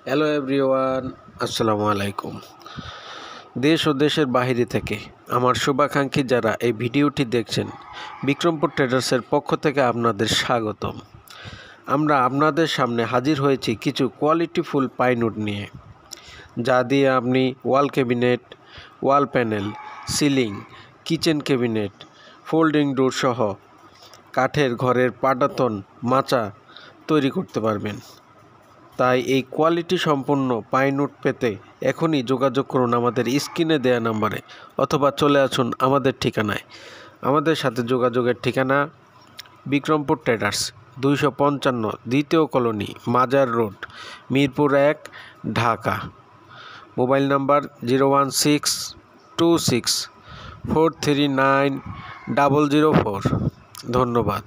Hello everyone, আসসালামু আলাইকুম। দেশ ও দেশের বাইরে থেকে আমার শুভাকাঙ্ক্ষী যারা এই ভিডিওটি দেখছেন, বিক্রমপুর ট্রেডার্সের পক্ষ থেকে আপনাদের স্বাগতম। আমরা আপনাদের সামনে হাজির হয়েছি কিছু কোয়ালিটিফুল পাইনউড নিয়ে, যা দিয়ে আপনি ওয়াল ক্যাবিনেট, ওয়াল panel, ceiling, kitchen cabinet, folding ডোর সহ কাঠের ঘরের পাটাতন মাচা তৈরি করতে পারবেন। তাই এই কোয়ালিটি সম্পন্ন পাইনউড পেতে এখনই যোগাযোগ করুন আমাদের স্ক্রিনে দেওয়া নাম্বারে, অথবা চলে আসুন আমাদের ঠিকানায়। আমাদের সাথে যোগাযোগের ঠিকানা বিক্রমপুর ট্রেডার্স, 255 দ্বিতীয় কলোনি, মাজার road, Mirpur 1, Dhaka. Mobile number 01626439004। ধন্যবাদ।